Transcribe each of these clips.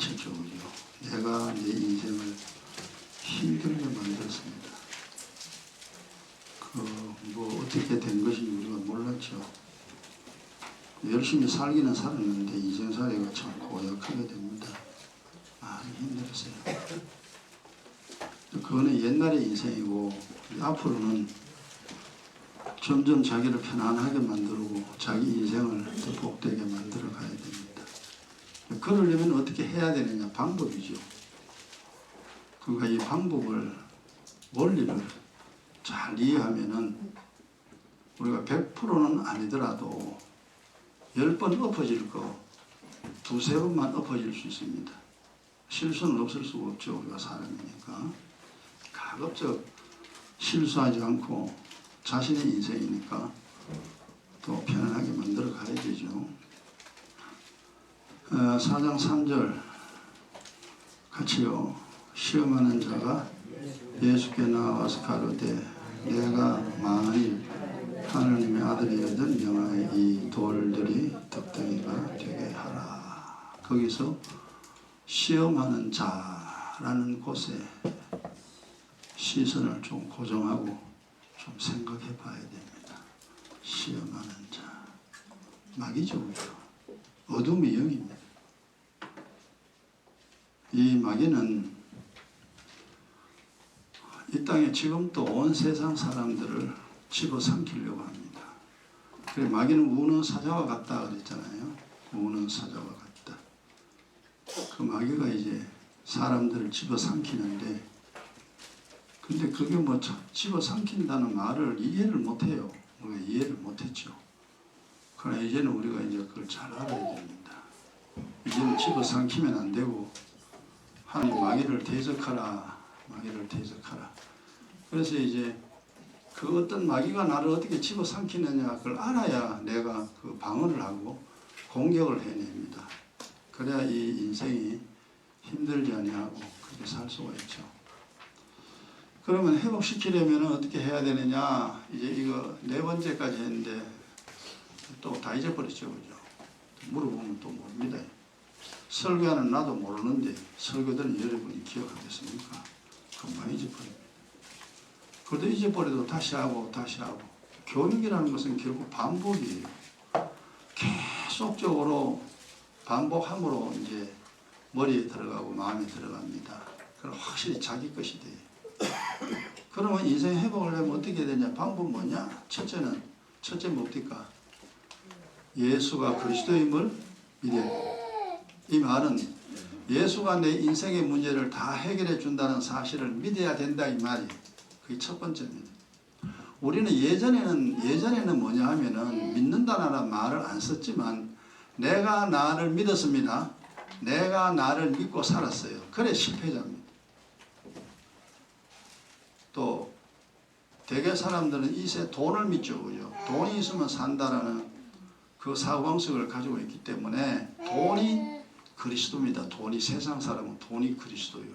상처죠. 내가 내 인생을 힘들게 만들었습니다. 어떻게 된 것인지 우리가 몰랐죠. 열심히 살기는 살았는데 인생살이가 참 고약하게 됩니다. 많이 힘들었어요. 그거는 옛날의 인생이고 앞으로는 점점 자기를 편안하게 만들고 자기 인생을 더 복되게 만들어 가야 됩니다. 그러려면 어떻게 해야 되느냐? 방법이죠. 그러니까 이 방법을, 원리를 잘 이해하면은 우리가 100%는 아니더라도 10번 엎어질 거 두세 번만 엎어질 수 있습니다. 실수는 없을 수가 없죠. 우리가 사람이니까. 가급적 실수하지 않고 자신의 인생이니까 또 편안하게 만들어 가야 되죠. 4장 3절 같이요. 시험하는 자가 예수께 나와서 가로되 내가 만일 하나님의 아들이거든 명하여 이 돌들이 덕덩이가 되게 하라. 거기서 시험하는 자라는 곳에 시선을 좀 고정하고 좀 생각해 봐야 됩니다. 시험하는 자. 마귀죠. 어둠의 영입니다. 이 마귀는 이 땅에 지금도 온 세상 사람들을 집어삼키려고 합니다. 그래 마귀는 우는 사자와 같다 그랬잖아요. 우는 사자와 같다. 그 마귀가 이제 사람들을 집어삼키는데, 근데 그게 뭐 집어삼킨다는 말을 이해를 못해요. 우리가 이해를 못했죠. 그러나 이제는 우리가 이제 그걸 잘 알아야 됩니다. 이제는 집어삼키면 안 되고 하나님 마귀를 대적하라. 마귀를 대적하라. 그래서 이제 그 어떤 마귀가 나를 어떻게 집어삼키느냐 그걸 알아야 내가 그 방어를 하고 공격을 해냅니다. 그래야 이 인생이 힘들지 아니하고 그렇게 살 수가 있죠. 그러면 회복시키려면 어떻게 해야 되느냐? 이제 이거 4번째까지 했는데 또 다 잊어버렸죠. 그죠? 물어보면 또 모릅니다. 설교하는 나도 모르는데 설교들은 여러분이 기억하겠습니까? 금방 잊어버립니다. 그래도 잊어버려도 다시 하고 다시 하고. 교육이라는 것은 결국 반복이에요. 계속적으로 반복함으로 이제 머리에 들어가고 마음에 들어갑니다. 그럼 확실히 자기 것이 돼요. 그러면 인생 회복을 하면 어떻게 되냐? 방법 뭐냐? 첫째 뭡니까? 예수가 그리스도임을 믿어야 돼요. 이 말은 예수가 내 인생의 문제를 다 해결해 준다는 사실을 믿어야 된다 이 말이에요. 그게 첫 번째입니다. 우리는 예전에는 뭐냐 하면은 믿는다는 말을 안 썼지만 내가 나를 믿었습니다. 내가 나를 믿고 살았어요. 그래 실패자입니다. 또 대개 사람들은 이세 돈을 믿죠. 그죠? 돈이 있으면 산다라는 그 사고방식을 가지고 있기 때문에 돈이 그리스도입니다. 돈이 세상 사람은 돈이 그리스도예요.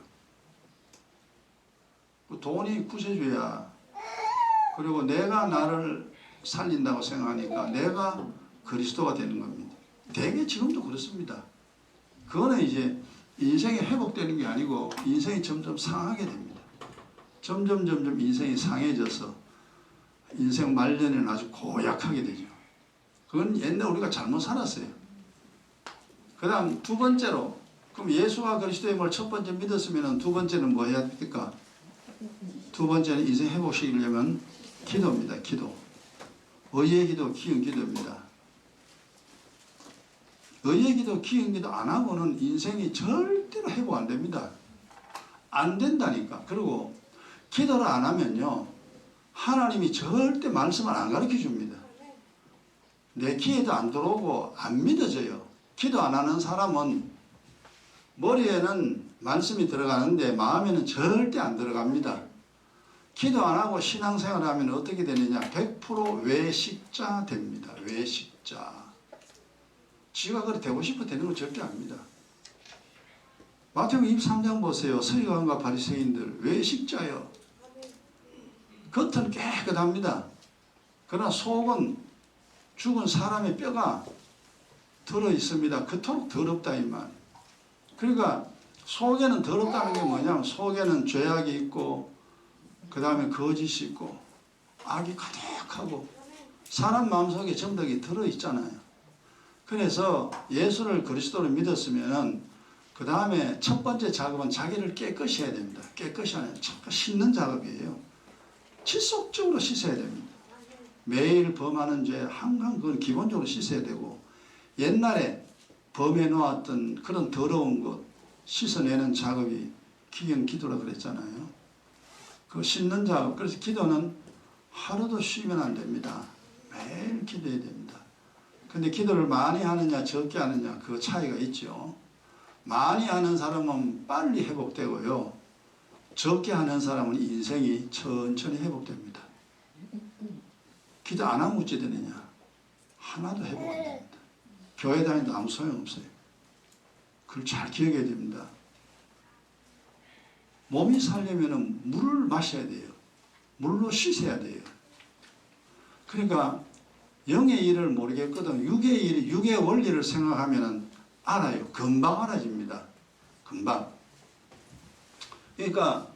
그 돈이 구세주야. 그리고 내가 나를 살린다고 생각하니까 내가 그리스도가 되는 겁니다. 대개 지금도 그렇습니다. 그거는 이제 인생이 회복되는 게 아니고 인생이 점점 상하게 됩니다. 점점 인생이 상해져서 인생 말년에는 아주 고약하게 되죠. 그건 옛날 우리가 잘못 살았어요. 그 다음 두 번째로, 그럼 예수가 그리스도임을 첫 번째 믿었으면 두 번째는 뭐 해야 됩니까? 두 번째는 인생 회복시키려면 기도입니다. 기도. 의의 기도, 기은 기도입니다. 의의 기도, 기은 기도 안 하고는 인생이 절대로 회복 안 됩니다. 안 된다니까. 그리고 기도를 안 하면요, 하나님이 절대 말씀을 안 가르쳐 줍니다. 내 귀에도 안 들어오고 안 믿어져요. 기도 안 하는 사람은 머리에는 말씀이 들어가는데 마음에는 절대 안 들어갑니다. 기도 안 하고 신앙생활을 하면 어떻게 되느냐? 100% 외식자 됩니다. 외식자. 지가 그래 되고 싶어 되는 건 절대 아닙니다. 마태복음 23장 보세요. 서기관과 바리새인들 외식자요. 겉은 깨끗합니다. 그러나 속은 죽은 사람의 뼈가 들어 있습니다. 그토록 더럽다 이 말. 그러니까 속에는 더럽다는 게 뭐냐면 속에는 죄악이 있고 그 다음에 거짓이 있고 악이 가득하고 사람 마음속에 전부 다 들어있잖아요. 그래서 예수를 그리스도로 믿었으면 그 다음에 첫 번째 작업은 자기를 깨끗이 해야 됩니다. 깨끗이 하는 씻는 작업이에요. 지속적으로 씻어야 됩니다. 매일 범하는 죄 항상 그건 기본적으로 씻어야 되고 옛날에 범해 놓았던 그런 더러운 것 씻어내는 작업이 기경 기도라 그랬잖아요. 그 씻는 작업. 그래서 기도는 하루도 쉬면 안 됩니다. 매일 기도해야 됩니다. 근데 기도를 많이 하느냐 적게 하느냐 그 차이가 있죠. 많이 하는 사람은 빨리 회복되고요. 적게 하는 사람은 인생이 천천히 회복됩니다. 기도 안 하면 어찌 되느냐. 하나도 회복 안 됩니다. 교회 다니도 아무 소용없어요. 그걸 잘 기억해야 됩니다. 몸이 살려면 물을 마셔야 돼요. 물로 씻어야 돼요. 그러니까 영의 일을 모르겠거든 육의 일, 육의 원리를 생각하면 알아요. 금방 알아집니다. 금방. 그러니까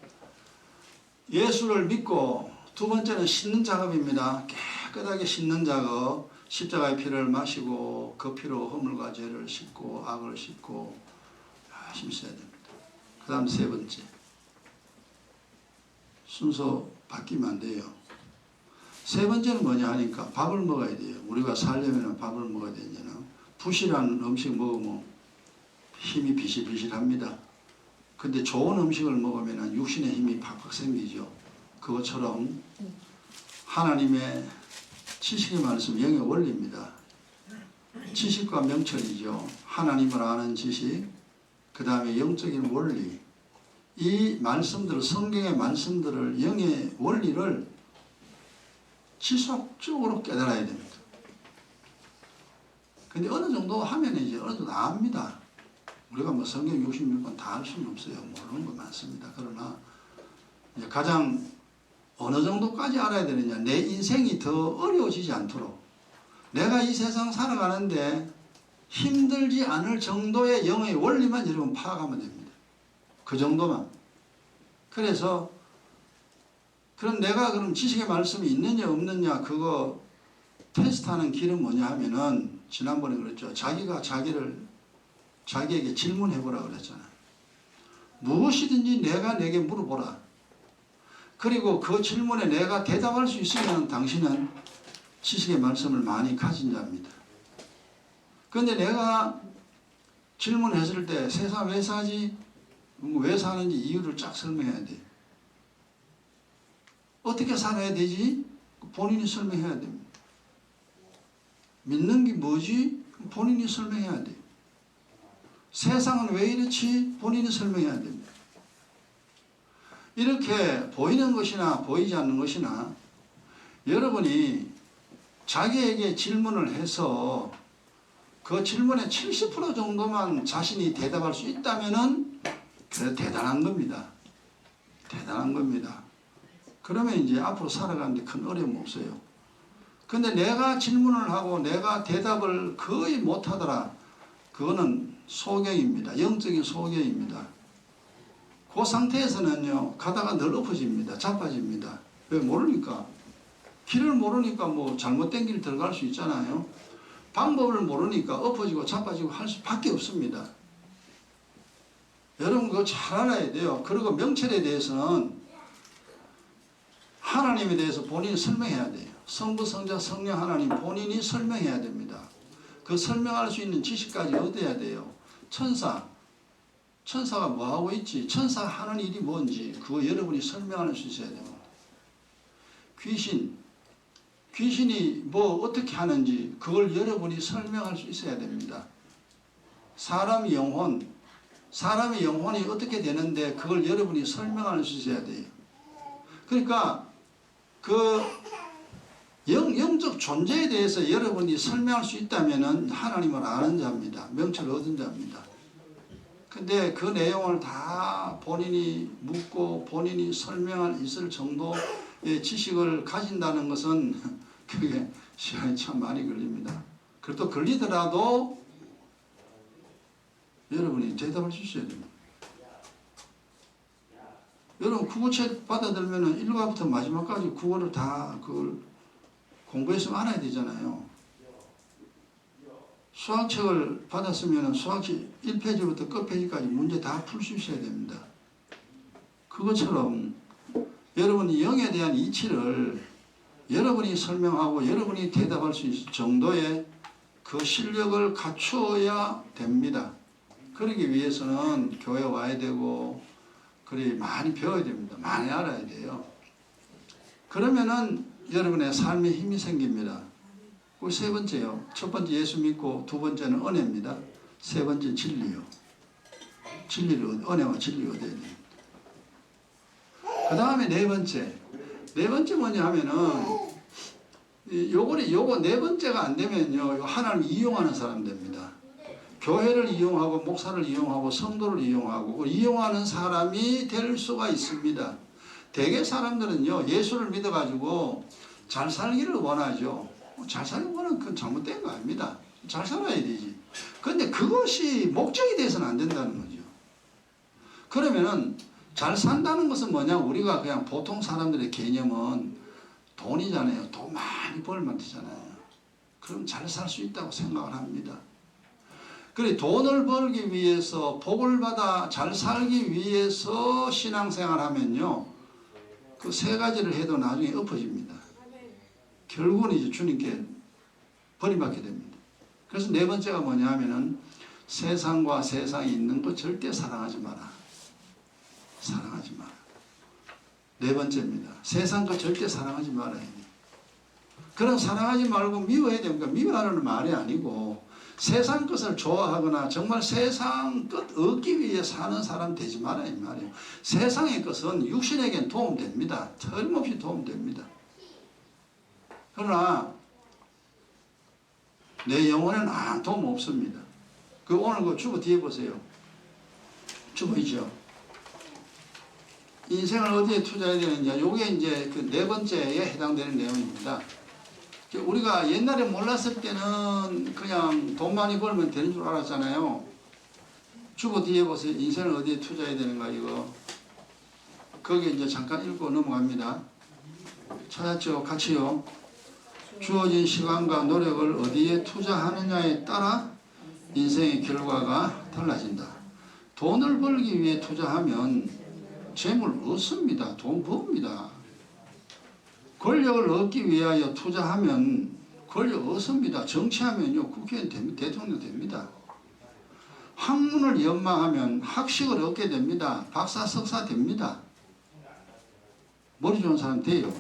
예수를 믿고 두 번째는 씻는 작업입니다. 깨끗하게 씻는 작업. 십자가의 피를 마시고 그 피로 허물과 죄를 씻고 악을 씻고 열심히 써야 됩니다. 그 다음 세 번째. 순서 바뀌면 안 돼요. 세 번째는 뭐냐 하니까 밥을 먹어야 돼요. 우리가 살려면 밥을 먹어야 되잖아요. 부실한 음식 먹으면 힘이 비실비실합니다. 근데 좋은 음식을 먹으면 육신의 힘이 팍팍 생기죠. 그것처럼 하나님의 지식의 말씀 영의 원리입니다. 지식과 명철이죠. 하나님을 아는 지식, 그 다음에 영적인 원리. 이 말씀들을 성경의 말씀들을 영의 원리를 지속적으로 깨달아야 됩니다. 근데 어느 정도 하면 이제 어느 정도 압니다. 우리가 뭐 성경 66권 다 할 수는 없어요. 모르는 거 많습니다. 그러나 이제 가장 어느 정도까지 알아야 되느냐. 내 인생이 더 어려워지지 않도록 내가 이 세상 살아가는데 힘들지 않을 정도의 영의 원리만 여러분 파악하면 됩니다. 그 정도만. 그래서 그럼 내가 그럼 지식의 말씀이 있느냐 없느냐 그거 테스트하는 길은 뭐냐 하면은 지난번에 그랬죠. 자기가 자기에게 질문해보라 그랬잖아요. 무엇이든지 내게 물어보라. 그리고 그 질문에 내가 대답할 수 있으면 당신은 지식의 말씀을 많이 가진 자입니다. 그런데 내가 질문했을 때 세상 왜 사지? 왜 사는지 이유를 쫙 설명해야 돼. 어떻게 살아야 되지? 본인이 설명해야 됩니다. 믿는 게 뭐지? 본인이 설명해야 돼. 세상은 왜 이렇지? 본인이 설명해야 됩니다. 이렇게 보이는 것이나 보이지 않는 것이나 여러분이 자기에게 질문을 해서 그 질문의 70% 정도만 자신이 대답할 수 있다면은 그래도 대단한 겁니다. 대단한 겁니다. 그러면 이제 앞으로 살아가는데 큰 어려움 없어요. 근데 내가 질문을 하고 내가 대답을 거의 못하더라. 그거는 소경입니다. 영적인 소경입니다. 그 상태에서는요, 가다가 늘 엎어집니다. 자빠집니다. 왜 모르니까. 길을 모르니까 뭐 잘못된 길 들어갈 수 있잖아요. 방법을 모르니까 엎어지고 자빠지고 할 수밖에 없습니다. 여러분 그거 잘 알아야 돼요. 그리고 명철에 대해서는 하나님에 대해서 본인이 설명해야 돼요. 성부, 성자, 성령 하나님 본인이 설명해야 됩니다. 그 설명할 수 있는 지식까지 얻어야 돼요. 천사가 뭐하고 있지? 천사가 하는 일이 뭔지 그거 여러분이 설명할 수 있어야 됩니다. 귀신이 뭐 어떻게 하는지 그걸 여러분이 설명할 수 있어야 됩니다. 사람의 영혼이 어떻게 되는데 그걸 여러분이 설명할 수 있어야 돼요. 그러니까 그 영적 존재에 대해서 여러분이 설명할 수 있다면 하나님을 아는 자입니다. 명철을 얻은 자입니다. 근데 그 내용을 다 본인이 묻고 본인이 설명할 있을 정도의 지식을 가진다는 것은 그게 시간이 참 많이 걸립니다. 그래도 걸리더라도 여러분이 대답을 주셔야 됩니다. 여러분 국어책 받아들면 1과부터 마지막까지 국어를 다 그걸 공부해서 알아야 되잖아요. 수학책을 받았으면 수학책 1페이지부터 끝페이지까지 문제 다 풀 수 있어야 됩니다. 그것처럼 여러분이 영에 대한 이치를 여러분이 설명하고 여러분이 대답할 수 있을 정도의 그 실력을 갖추어야 됩니다. 그러기 위해서는 교회 와야 되고 그래 많이 배워야 됩니다. 많이 알아야 돼요. 그러면은 여러분의 삶에 힘이 생깁니다. 그 세 번째요. 첫 번째 예수 믿고 두 번째는 은혜입니다. 세 번째 진리요. 진리를 은혜와 진리가 돼야 됩니다. 그 다음에 네 번째 뭐냐 하면은 요거 네 번째가 안 되면요 하나님 이용하는 사람 됩니다. 교회를 이용하고 목사를 이용하고 성도를 이용하고 이용하는 사람이 될 수가 있습니다. 대개 사람들은요 예수를 믿어가지고 잘 살기를 원하죠. 잘 살는 거는 그건 잘못된 거 아닙니다. 잘 살아야 되지. 그런데 그것이 목적이 돼서는 안 된다는 거죠. 그러면은 잘 산다는 것은 뭐냐? 우리가 그냥 보통 사람들의 개념은 돈이잖아요. 돈 많이 벌면 되잖아요. 그럼 잘 살 수 있다고 생각을 합니다. 그래 돈을 벌기 위해서 복을 받아 잘 살기 위해서 신앙생활 하면요 그 세 가지를 해도 나중에 엎어집니다. 결국은 이제 주님께 버림받게 됩니다. 그래서 네 번째가 뭐냐 하면은 세상과 세상에 있는 것 절대 사랑하지 마라. 사랑하지 마라. 네 번째입니다. 세상 것 절대 사랑하지 말아야 돼. 그런 사랑하지 말고 미워해야 됩니까? 미워하는 말이 아니고 세상 것을 좋아하거나 정말 세상 것 얻기 위해 사는 사람 되지 마라 이 말이에요. 세상의 것은 육신에겐 도움됩니다. 틀림없이 도움됩니다. 그러나 내 영혼에는 아무 도움 없습니다. 그 오늘 그 주보 뒤에 보세요. 주보 있죠. 인생을 어디에 투자해야 되느냐. 요게 이제 그 네 번째에 해당되는 내용입니다. 우리가 옛날에 몰랐을 때는 그냥 돈 많이 벌면 되는 줄 알았잖아요. 주보 뒤에 보세요. 인생을 어디에 투자해야 되는가 이거. 거기 이제 잠깐 읽고 넘어갑니다. 찾았죠? 같이요. 주어진 시간과 노력을 어디에 투자하느냐에 따라 인생의 결과가 달라진다. 돈을 벌기 위해 투자하면 재물 얻습니다. 돈 법니다. 권력을 얻기 위하여 투자하면 권력 얻습니다. 정치하면요 국회의원 됩니다. 대통령 됩니다. 학문을 연마하면 학식을 얻게 됩니다. 박사 석사 됩니다. 머리 좋은 사람 돼요.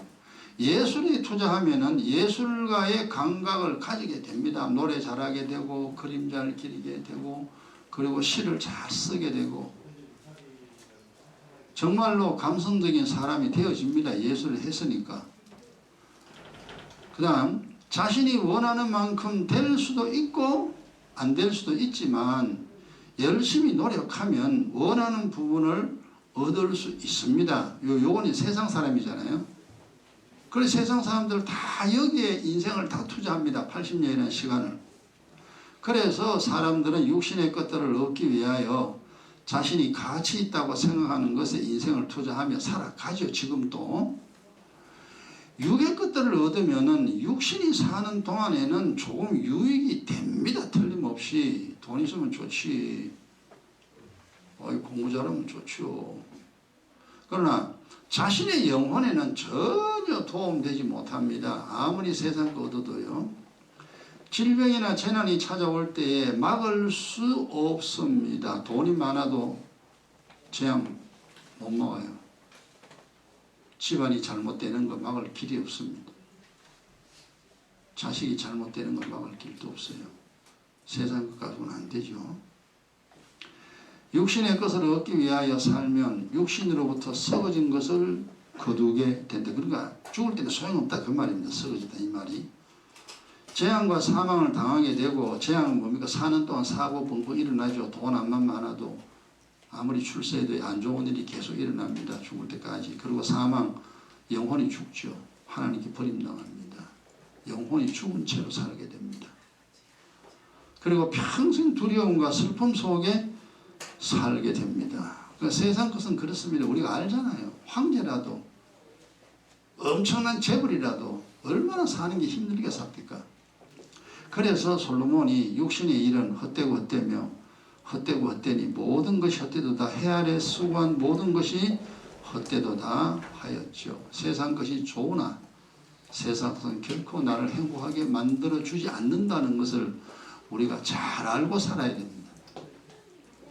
예술에 투자하면은 예술가의 감각을 가지게 됩니다. 노래 잘하게 되고 그림 잘 그리게 되고 그리고 시를 잘 쓰게 되고 정말로 감성적인 사람이 되어집니다. 예술을 했으니까. 그 다음 자신이 원하는 만큼 될 수도 있고 안 될 수도 있지만 열심히 노력하면 원하는 부분을 얻을 수 있습니다. 요거는 세상 사람이잖아요. 그래서 세상 사람들 다 여기에 인생을 다 투자합니다. 80년이라는 시간을. 그래서 사람들은 육신의 것들을 얻기 위하여 자신이 가치 있다고 생각하는 것에 인생을 투자하며 살아가죠. 지금도. 육의 것들을 얻으면은 육신이 사는 동안에는 조금 유익이 됩니다. 틀림없이. 돈 있으면 좋지. 공부 잘하면 좋죠. 그러나 자신의 영혼에는 전혀 도움되지 못합니다. 아무리 세상 거 얻어도요. 질병이나 재난이 찾아올 때에 막을 수 없습니다. 돈이 많아도 재앙 못 막아요. 집안이 잘못되는 거 막을 길이 없습니다. 자식이 잘못되는 거 막을 길도 없어요. 세상 것 가지고는 안 되죠. 육신의 것을 얻기 위하여 살면 육신으로부터 썩어진 것을 거두게 된다. 그러니까 죽을 때는 소용없다 그 말입니다. 썩어지다 이 말이. 재앙과 사망을 당하게 되고 재앙은 뭡니까? 사는 동안 사고 번고 일어나죠. 돈 안만 많아도 아무리 출세해도 안 좋은 일이 계속 일어납니다. 죽을 때까지. 그리고 사망, 영혼이 죽죠. 하나님께 버림당합니다. 영혼이 죽은 채로 살게 됩니다. 그리고 평생 두려움과 슬픔 속에 살게 됩니다. 그러니까 세상 것은 그렇습니다. 우리가 알잖아요. 황제라도 엄청난 재벌이라도 얼마나 사는 게 힘들게 삽니까? 그래서 솔로몬이 육신의 일은 헛되고 헛되며 헛되고 헛되니 모든 것이 헛되도다. 해 아래 수고한 모든 것이 헛되도다 하였죠. 세상 것이 좋으나 세상 것은 결코 나를 행복하게 만들어주지 않는다는 것을 우리가 잘 알고 살아야 됩니다.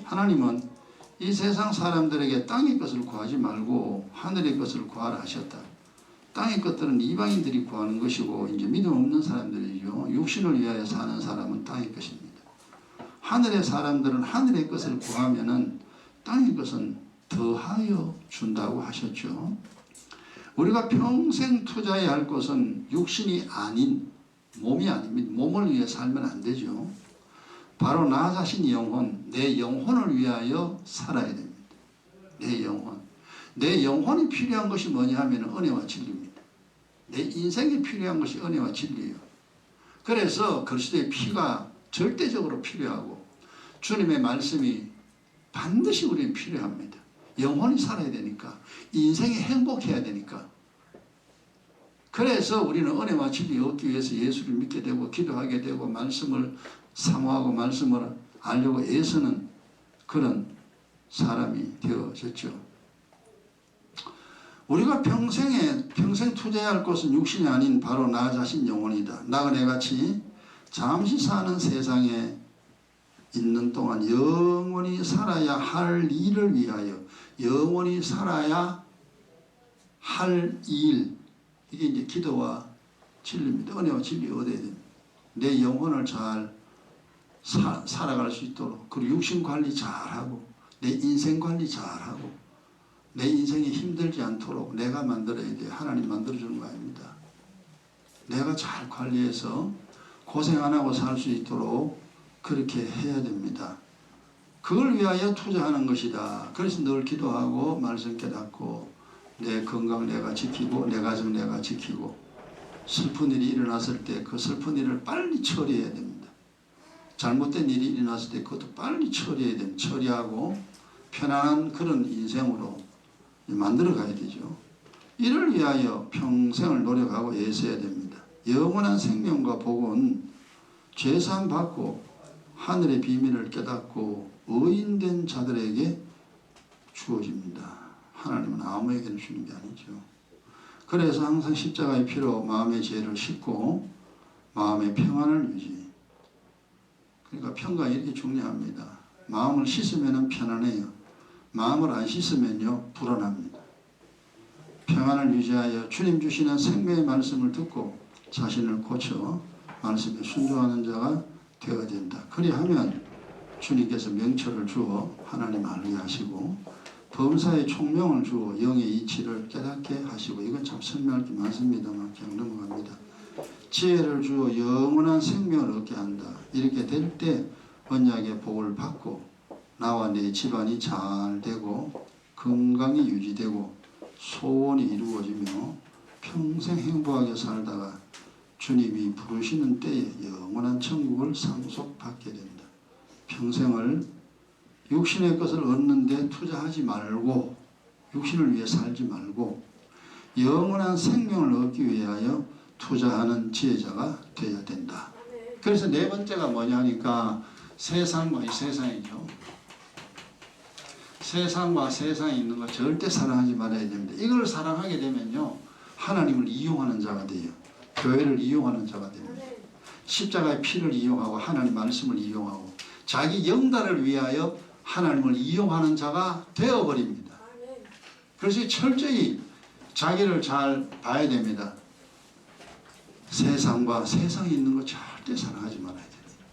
하나님은 이 세상 사람들에게 땅의 것을 구하지 말고 하늘의 것을 구하라 하셨다. 땅의 것들은 이방인들이 구하는 것이고 이제 믿음 없는 사람들이죠. 육신을 위하여 사는 사람은 땅의 것입니다. 하늘의 사람들은 하늘의 것을 구하면은 땅의 것은 더하여 준다고 하셨죠. 우리가 평생 투자해야 할 것은 육신이 아닌 몸이 아닙니다. 몸을 위해 살면 안 되죠. 바로 나 자신 영혼, 내 영혼을 위하여 살아야 됩니다. 내 영혼. 내 영혼이 필요한 것이 뭐냐 하면 은혜와 진리입니다. 내 인생에 필요한 것이 은혜와 진리예요. 그래서 그리스도의 피가 절대적으로 필요하고 주님의 말씀이 반드시 우리는 필요합니다. 영혼이 살아야 되니까, 인생이 행복해야 되니까. 그래서 우리는 은혜와 진리 얻기 위해서 예수를 믿게 되고 기도하게 되고 말씀을 사모하고 말씀을 알려고 애쓰는 그런 사람이 되어졌죠. 우리가 평생 투자해야 할 것은 육신이 아닌 바로 나 자신 영혼이다. 나그네같이 잠시 사는 세상에 있는 동안 영원히 살아야 할 일을 위하여, 영원히 살아야 할 일, 이게 이제 기도와 진리입니다. 은혜와 진리 얻어야 됩니다. 내 영혼을 잘 살아갈 수 있도록, 그리고 육신 관리 잘하고 내 인생 관리 잘하고 내 인생이 힘들지 않도록 내가 만들어야 돼요. 하나님 만들어주는 거 아닙니다. 내가 잘 관리해서 고생 안 하고 살 수 있도록 그렇게 해야 됩니다. 그걸 위하여 투자하는 것이다. 그래서 늘 기도하고 말씀 깨닫고 내 건강 내가 지키고 내 가정 내가 지키고 슬픈 일이 일어났을 때 그 슬픈 일을 빨리 처리해야 됩니다. 잘못된 일이 일어났을 때 그것도 빨리 처리해야 됩니다. 처리하고 편안한 그런 인생으로 만들어 가야 되죠. 이를 위하여 평생을 노력하고 애써야 됩니다. 영원한 생명과 복은 죄사함 받고 하늘의 비밀을 깨닫고 의인된 자들에게 주어집니다. 하나님은 아무에게나 주는 게 아니죠. 그래서 항상 십자가의 피로 마음의 죄를 씻고 마음의 평안을 유지. 그러니까 평강이 이렇게 중요합니다. 마음을 씻으면 편안해요. 마음을 안 씻으면요 불안합니다. 평안을 유지하여 주님 주시는 생명의 말씀을 듣고 자신을 고쳐 말씀에 순종하는 자가 되어야 된다. 그리하면 주님께서 명철을 주어 하나님 알게 하시고 범사의 총명을 주어 영의 이치를 깨닫게 하시고, 이건 참 설명할 게 많습니다만 그냥 넘어갑니다. 지혜를 주어 영원한 생명을 얻게 한다. 이렇게 될 때 언약의 복을 받고 나와 내 집안이 잘 되고 건강이 유지되고 소원이 이루어지며 평생 행복하게 살다가 주님이 부르시는 때에 영원한 천국을 상속받게 된다. 평생을 육신의 것을 얻는 데 투자하지 말고 육신을 위해 살지 말고 영원한 생명을 얻기 위하여 투자하는 지혜자가 되어야 된다. 그래서 네 번째가 뭐냐니까 세상과 이 세상이죠. 세상과 세상에 있는 거 절대 사랑하지 말아야 됩니다. 이걸 사랑하게 되면요 하나님을 이용하는 자가 돼요. 교회를 이용하는 자가 됩니다. 십자가의 피를 이용하고 하나님 말씀을 이용하고 자기 영달을 위하여 하나님을 이용하는 자가 되어버립니다. 그래서 철저히 자기를 잘 봐야 됩니다. 세상과 세상에 있는 거 절대 사랑하지 말아야 됩니다.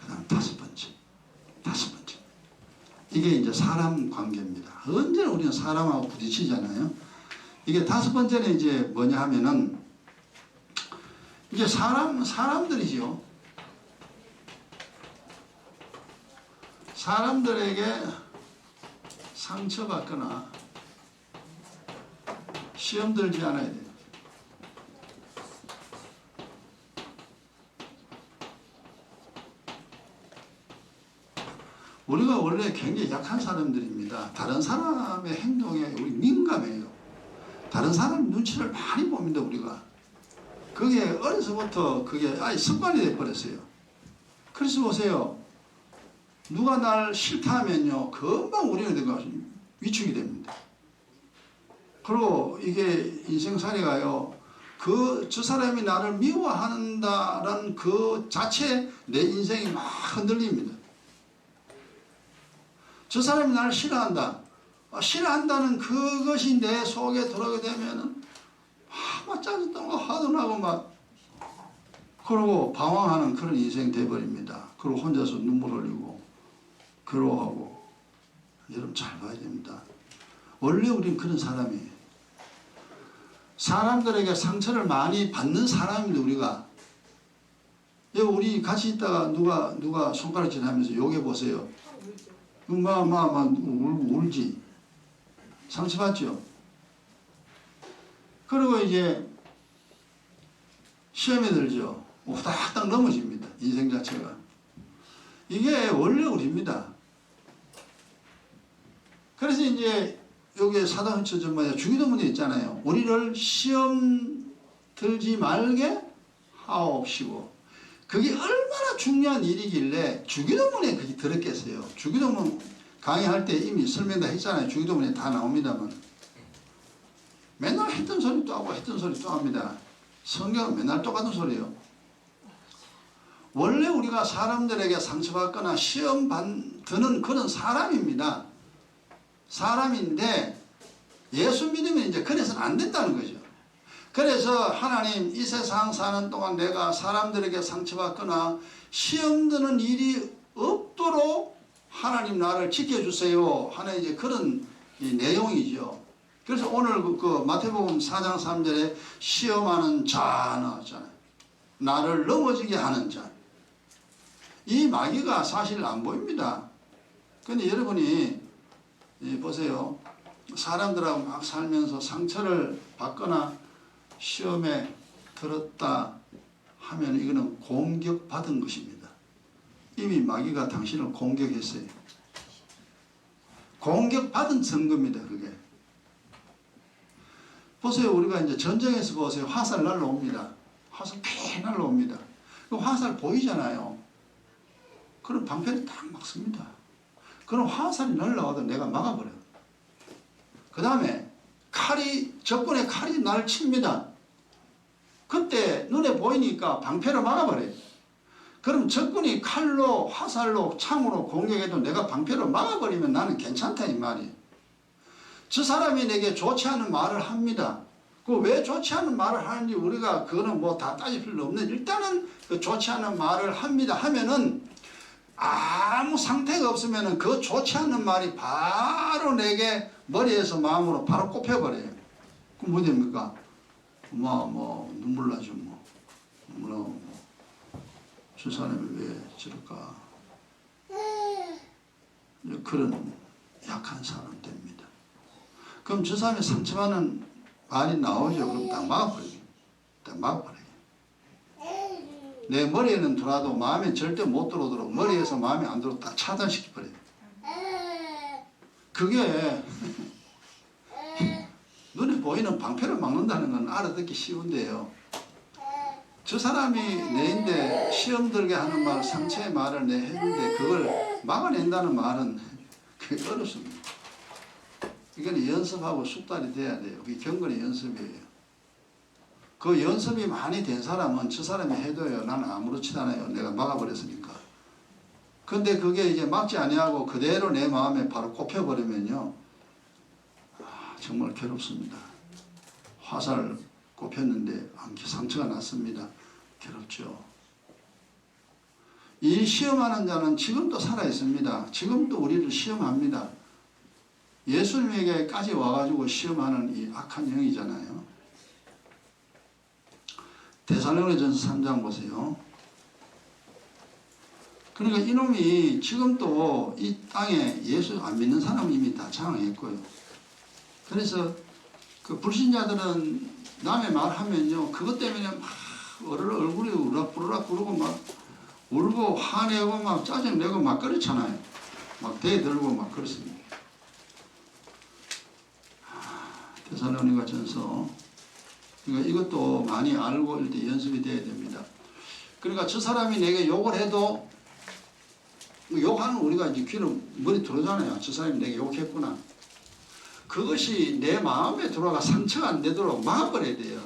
그 다음 다섯 번째. 이게 이제 사람 관계입니다. 언제나 우리는 사람하고 부딪히잖아요. 이게 다섯 번째는 이제 뭐냐 하면은 이제 사람들이죠. 사람들에게 상처받거나 시험 들지 않아야 돼요. 우리가 원래 굉장히 약한 사람들입니다. 다른 사람의 행동에 우리 민감해요. 다른 사람 눈치를 많이 봅니다, 우리가. 그게 어려서부터 그게 아예 습관이 돼버렸어요. 그래서 보세요. 누가 날 싫다 하면요, 금방 우리는 위축이 됩니다. 그리고 이게 인생살이가요, 저 사람이 나를 미워한다라는 그 자체 내 인생이 막 흔들립니다. 저 사람이 나를 싫어한다. 싫어한다는 그것이 내 속에 들어오게 되면은 막 짜증나고 화도 나고 막 그러고 방황하는 그런 인생이 돼버립니다. 그리고 혼자서 눈물 흘리고 괴로워하고. 여러분 잘 봐야 됩니다. 원래 우리는 그런 사람이에요. 사람들에게 상처를 많이 받는 사람인데 우리가 우리 같이 있다가 누가 손가락질 하면서 욕해 보세요. 울지. 상처받죠. 그리고 이제 시험에 들죠. 후닥닥 넘어집니다. 인생 자체가. 이게 원래 우리입니다. 그래서 이제 여기에 사도행전 주기도문에 있잖아요. 우리를 시험 들지 말게 하옵시고. 그게 얼마나 중요한 일이길래 주기도문에 그게 들었겠어요. 주기도문 강의할 때 이미 설명 다 했잖아요. 주기도문에 다 나옵니다만. 맨날 했던 소리 또 하고 했던 소리 또 합니다. 성경은 맨날 똑같은 소리예요. 원래 우리가 사람들에게 상처받거나 시험 드는 그런 사람입니다. 사람인데 예수 믿으면 이제 그래서는 안 된다는 거죠. 그래서 하나님 이 세상 사는 동안 내가 사람들에게 상처받거나 시험 드는 일이 없도록 하나님 나를 지켜주세요 하는 이제 그런 내용이죠. 그래서 오늘 그 마태복음 4장 3절에 시험하는 자 나왔잖아요. 나를 넘어지게 하는 자. 이 마귀가 사실 안 보입니다. 근데 여러분이 보세요. 사람들하고 막 살면서 상처를 받거나 시험에 들었다 하면 이거는 공격받은 것입니다. 이미 마귀가 당신을 공격했어요. 공격받은 선거입니다, 그게. 보세요. 우리가 이제 전쟁에서 보세요. 화살 날라옵니다. 화살 피 날라옵니다. 그 화살 보이잖아요. 그럼 방패를 딱 막습니다. 그럼 화살이 날라와도 내가 막아버려요. 그 다음에 적군의 칼이 나를 칩니다. 그때 눈에 보이니까 방패로 막아버려요. 그럼 적군이 칼로, 화살로, 창으로 공격해도 내가 방패로 막아버리면 나는 괜찮다 이 말이에요. 저 사람이 내게 좋지 않은 말을 합니다. 그 왜 좋지 않은 말을 하는지 우리가 그거는 뭐 다 따질 필요 없는데 일단은 그 좋지 않은 말을 합니다 하면은 아무 상태가 없으면은 그 좋지 않은 말이 바로 내게 머리에서 마음으로 바로 꼽혀버려요. 그럼 뭐 됩니까? 눈물 나죠 뭐. 저 사람이 왜 저럴까? 그런 약한 사람 됩니다. 그럼 저 사람이 상처받는 말이 나오죠. 그럼 딱 막아버려요. 내 머리에는 들어와도 마음에 절대 못 들어오도록 머리에서 마음에 안 들어오도록 딱 차단시켜버려요. 그게 눈에 보이는 방패를 막는다는 건 알아듣기 쉬운데요. 저 사람이 내인데 시험 들게 하는 말, 상처의 말을 내 했는데 그걸 막아낸다는 말은 그게 어렵습니다. 이건 연습하고 숙달이 돼야 돼요. 그게 경건의 연습이에요. 그 연습이 많이 된 사람은 저 사람이 해도요. 나는 아무렇지도 않아요. 내가 막아버렸으니까. 근데 그게 이제 막지 아니하고 그대로 내 마음에 바로 꼽혀버리면요. 정말 괴롭습니다. 화살 꼽혔는데 상처가 났습니다. 괴롭죠. 이 시험하는 자는 지금도 살아있습니다. 지금도 우리를 시험합니다. 예수님에게까지 와가지고 시험하는 이 악한 영이잖아요. 데살로니가전서 3장 보세요. 그러니까 이놈이 지금도 이 땅에 예수 안 믿는 사람은 이미 다 장악했고요. 그래서 그 불신자들은 남의 말하면요, 그것 때문에 막 얼굴이 우락부락 구르고 막 울고 화내고 막 짜증내고 막 그렇잖아요. 막 대들고 막 그렇습니다. 데살로니가 전서 그러니까 이것도 많이 알고 이렇게 연습이 돼야 됩니다. 그러니까 저 사람이 내게 욕을 해도 욕하는 우리가 이제 귀는 머리 들어오잖아요. 저 사람이 내게 욕했구나. 그것이 내 마음에 들어가 상처가 안 되도록 막아버려야 돼요.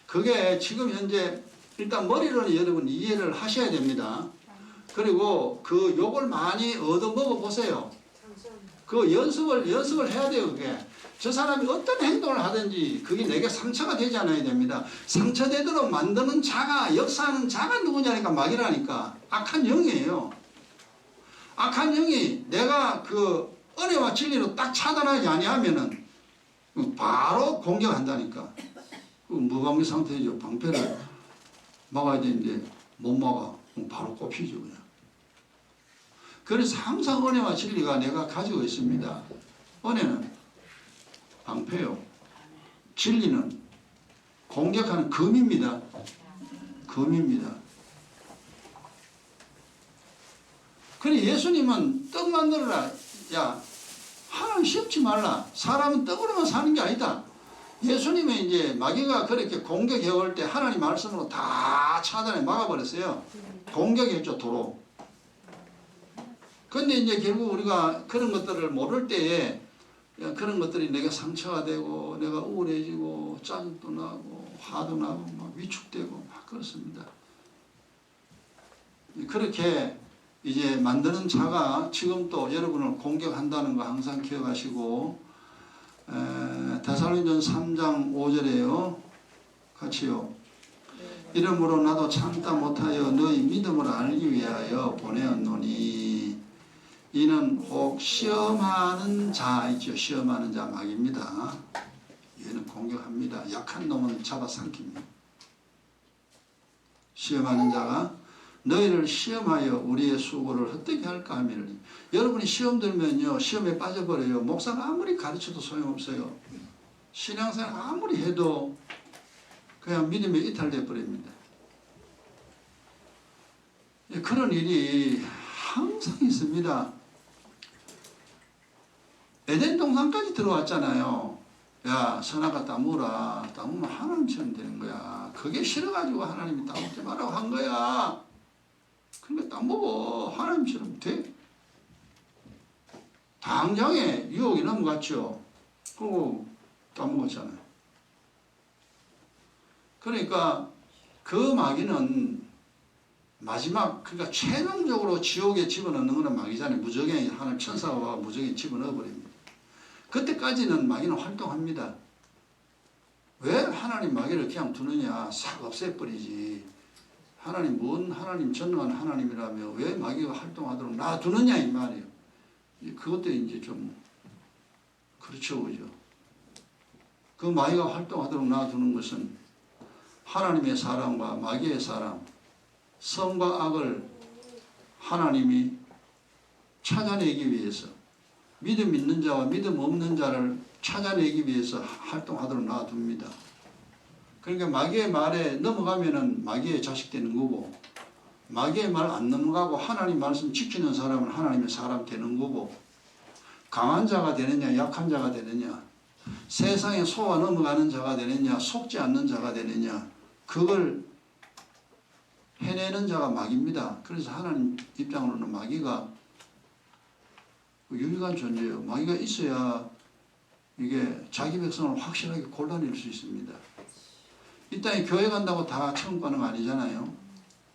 그게 지금 현재 일단 머리로는 여러분 이해를 하셔야 됩니다. 그리고 그 욕을 많이 얻어먹어 보세요. 그 연습을 해야 돼요. 그게 저 사람이 어떤 행동을 하든지 그게 내게 상처가 되지 않아야 됩니다. 상처되도록 만드는 자가, 역사하는 자가 누구냐니까 마귀라니까. 악한 영이에요. 악한 영이 내가 그 은혜와 진리로 딱 차단하지 아니하면은 바로 공격한다니까. 그 무방비 상태죠. 방패를 막아야 되는데 못 막아. 바로 꼽히죠 그냥. 그래서 항상 은혜와 진리가 내가 가지고 있습니다. 은혜는 방패요. 진리는 공격하는 검입니다. 검입니다. 그래 예수님은 떡 만들어라. 야, 하나님 씹지 말라. 사람은 떡으로만 사는 게 아니다. 예수님은 이제 마귀가 그렇게 공격해 올 때 하나님 말씀으로 다 차단해 막아버렸어요. 공격했죠, 도로. 근데 이제 결국 우리가 그런 것들을 모를 때에 그런 것들이 내가 상처가 되고 내가 우울해지고 짜증도 나고 화도 나고 막 위축되고 막 그렇습니다. 그렇게 이제 만드는 자가 지금 또 여러분을 공격한다는 거 항상 기억하시고 데살로니가전서 3장 5절에요. 같이요. 이러므로 나도 참다 못하여 너희 믿음을 알기 위하여 보내었노니 이는 혹 시험하는 자 있죠. 시험하는 자 마귀입니다. 얘는 공격합니다. 약한 놈은 잡아삼킵니다. 시험하는 자가 너희를 시험하여 우리의 수고를 헛되게 할까 하면 여러분이 시험 들면요. 시험에 빠져버려요. 목사가 아무리 가르쳐도 소용없어요. 신앙생활 아무리 해도 그냥 믿음이 이탈돼 버립니다. 그런 일이 항상 있습니다. 에덴 동산까지 들어왔잖아요. 야, 선악과 따무라. 따무면 하나님처럼 되는 거야. 그게 싫어가지고 하나님이 따먹지 말라고 한 거야. 그러니까 따먹어. 하나님처럼 돼. 당장에 유혹이 넘어갔죠. 그리고 따먹었잖아요. 그러니까 그 마귀는 마지막, 그러니까 최종적으로 지옥에 집어넣는 거는 마귀잖아요. 무적에 하늘 천사와 무적에 집어넣어 버립니다. 그때까지는 마귀는 활동합니다. 왜 하나님 마귀를 그냥 두느냐? 싹 없애버리지. 하나님, 뭔 하나님, 전능한 하나님이라며 왜 마귀가 활동하도록 놔두느냐 이 말이에요. 그것도 이제 좀 그렇죠, 그죠? 그 마귀가 활동하도록 놔두는 것은 하나님의 사랑과 마귀의 사랑, 선과 악을 하나님이 찾아내기 위해서, 믿음 있는 자와 믿음 없는 자를 찾아내기 위해서 활동하도록 놔둡니다. 그러니까 마귀의 말에 넘어가면은 마귀의 자식 되는 거고, 마귀의 말 안 넘어가고 하나님 말씀 지키는 사람은 하나님의 사람 되는 거고, 강한 자가 되느냐 약한 자가 되느냐, 세상에 속아 넘어가는 자가 되느냐 속지 않는 자가 되느냐, 그걸 해내는 자가 마귀입니다. 그래서 하나님 입장으로는 마귀가 유일한 존재예요. 마귀가 있어야 이게 자기 백성을 확실하게 골라낼 수 있습니다. 이 땅에 교회 간다고 다 천국 가는 거 아니잖아요.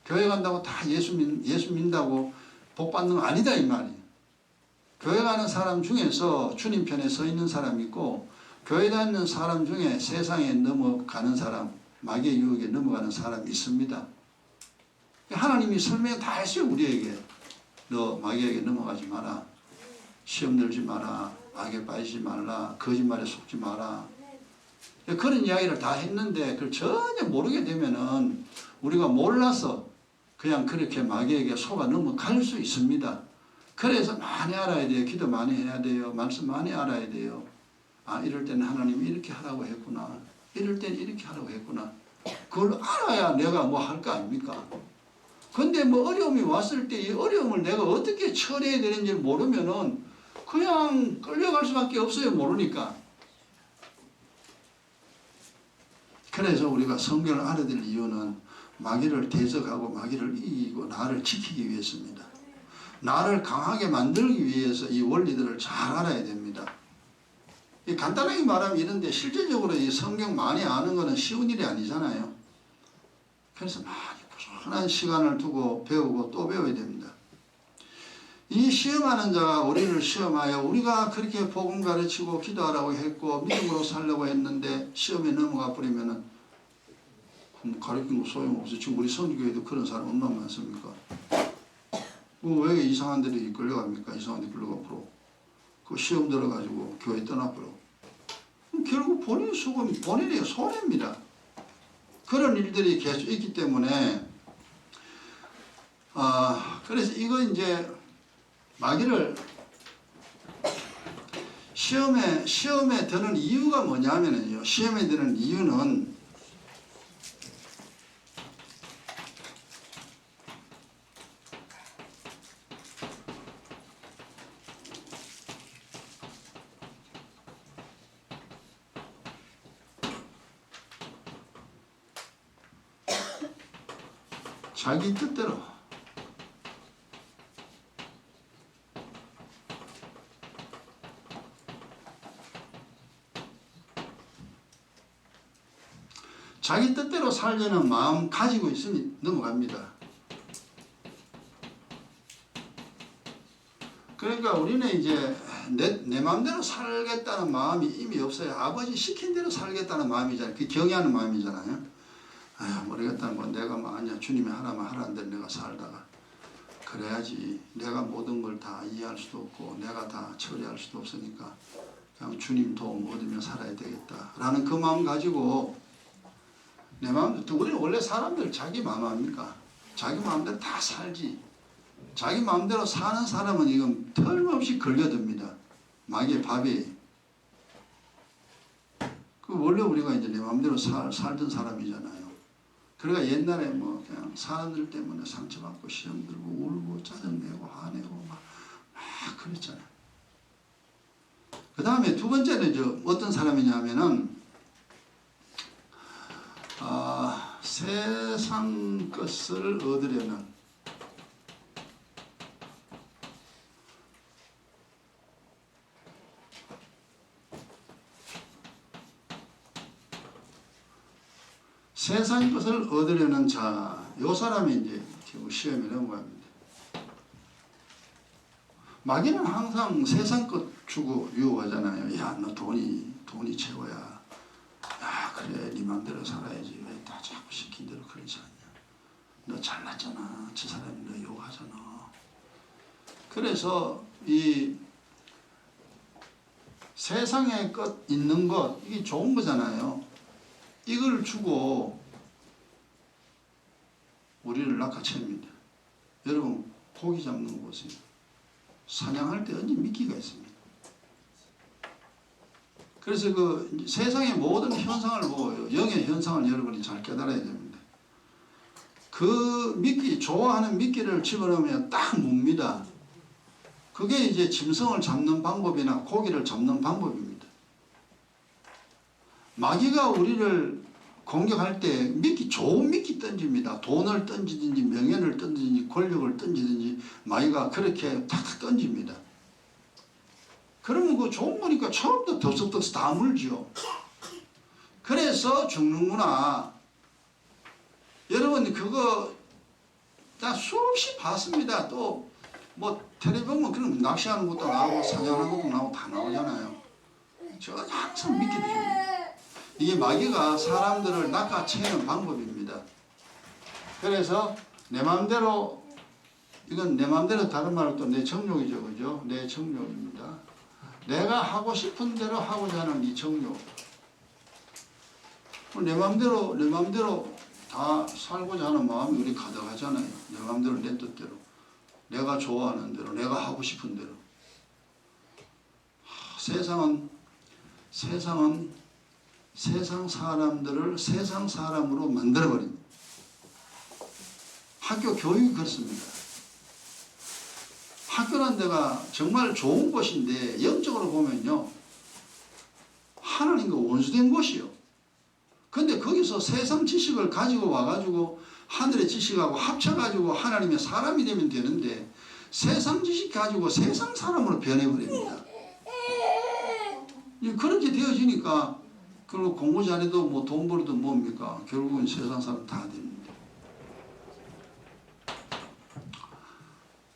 교회 간다고 다 예수 믿는다고 복 받는 거 아니다 이 말이에요. 교회 가는 사람 중에서 주님 편에 서 있는 사람이 있고, 교회 다니는 사람 중에 세상에 넘어가는 사람, 마귀의 유혹에 넘어가는 사람이 있습니다. 하나님이 설명 다 했어요 우리에게. 너 마귀에게 넘어가지 마라. 시험 들지 마라. 악에 빠지지 말라. 거짓말에 속지 마라. 그런 이야기를 다 했는데 그걸 전혀 모르게 되면은 우리가 몰라서 그냥 그렇게 마귀에게 속아 넘어갈 수 있습니다. 그래서 많이 알아야 돼요. 기도 많이 해야 돼요. 말씀 많이 알아야 돼요. 아, 이럴 때는 하나님이 이렇게 하라고 했구나. 이럴 때는 이렇게 하라고 했구나. 그걸 알아야 내가 뭐 할 거 아닙니까? 근데 뭐 어려움이 왔을 때 이 어려움을 내가 어떻게 처리해야 되는지 모르면은 그냥 끌려갈 수밖에 없어요. 모르니까. 그래서 우리가 성경을 알아야 될 이유는 마귀를 대적하고 마귀를 이기고 나를 지키기 위해서입니다. 나를 강하게 만들기 위해서 이 원리들을 잘 알아야 됩니다. 간단하게 말하면 이런데 실제적으로 이 성경 많이 아는 것은 쉬운 일이 아니잖아요. 그래서 많이 부지런한 시간을 두고 배우고 또 배워야 됩니다. 이 시험하는 자가 우리를 시험하여 우리가 그렇게 복음 가르치고 기도하라고 했고 믿음으로 살려고 했는데 시험에 넘어가 버리면은 가르친 거 소용없어요. 지금 우리 선교회도 그런 사람 얼마나 많습니까? 왜 이상한 데로 끌려갑니까? 이상한 데 끌려가 버려. 그 시험 들어가지고 교회 떠나버려. 결국 본인 수금, 본인의 손해입니다. 그런 일들이 계속 있기 때문에 그래서 이거 이제 마귀를 시험에 드는 이유가 뭐냐면요. 시험에 드는 이유는 자기 뜻대로 자기 뜻대로 살려는 마음 가지고 있으니 넘어갑니다. 그러니까 우리는 이제 내 마음대로 살겠다는 마음이 이미 없어요. 아버지 시킨 대로 살겠다는 마음이잖아요. 그 경외하는 마음이잖아요. 아휴 모르겠다. 뭐 내가 아니야 주님이 하라면 하라는 대로 내가 살다가 그래야지. 내가 모든 걸 다 이해할 수도 없고 내가 다 처리할 수도 없으니까 그냥 주님 도움 얻으며 살아야 되겠다 라는 그 마음 가지고 내 마음, 우리는 원래 사람들 자기 마음 아닙니까? 자기 마음대로 다 살지. 자기 마음대로 사는 사람은 이건 털림없이 걸려듭니다. 마귀의 밥이. 원래 우리가 이제 내 마음대로 살던 사람이잖아요. 그러니까 옛날에 뭐 그냥 사람들 때문에 상처받고 시험 들고 울고 짜증내고 화내고 막 그랬잖아요. 그 다음에 두 번째는 어떤 사람이냐면은 세상 것을 얻으려는 세상 것을 얻으려는 자, 요 사람이 이제 시험에 넘어갑니다. 마귀는 항상 세상 것 주고 유혹하잖아요. 야, 너 돈이 최고야. 야, 그래, 네 맘대로 살아야지. 왜 다 자꾸 시킨 대로 그러지 않냐. 너 잘났잖아. 저 사람이 너 유혹하잖아. 그래서 이 세상에 있는 것, 이게 좋은 거잖아요. 이걸 주고 우리를 낚아챕니다. 여러분 고기 잡는 거 보세요. 사냥할 때 언제 미끼가 있습니다. 그래서 그 세상의 모든 현상을 보고요. 영의 현상을 여러분이 잘 깨달아야 됩니다. 그 미끼, 좋아하는 미끼를 집어넣으면 딱 뭅니다. 그게 이제 짐승을 잡는 방법이나 고기를 잡는 방법입니다. 마귀가 우리를 공격할 때 미끼, 좋은 미끼 던집니다. 돈을 던지든지 명예를 던지든지 권력을 던지든지 마귀가 그렇게 탁탁 던집니다. 그러면 그 좋은 거니까 처음부터 덥석덥석 다 물죠. 그래서 죽는구나. 여러분 그거 나 수없이 봤습니다. 또 뭐 텔레비 보면 그런 낚시하는 것도 나오고 사냥하는 것도 나오고 다 나오잖아요. 저 항상 믿게 되십니다. 이게 마귀가 사람들을 낚아채는 방법입니다. 그래서 내 마음대로, 이건 내 마음대로 다른 말로 또 내 정욕이죠. 그죠? 내 정욕입니다. 내가 하고 싶은 대로 하고자 하는 이 정욕. 내 마음대로 다 살고자 하는 마음이 우리 가득하잖아요. 내 마음대로, 내 뜻대로. 내가 좋아하는 대로, 내가 하고 싶은 대로. 세상은 세상 사람들을 세상 사람으로 만들어버립니다. 학교 교육이 그렇습니다. 학교란 데가 정말 좋은 곳인데 영적으로 보면요, 하나님과 원수된 곳이요. 근데 거기서 세상 지식을 가지고 와가지고 하늘의 지식하고 합쳐가지고 하나님의 사람이 되면 되는데, 세상 지식 가지고 세상 사람으로 변해버립니다. 그렇게 되어지니까 결국 공부 잘해도 뭐 돈 벌어도 뭡니까? 결국은 세상 사람 다 됩니다.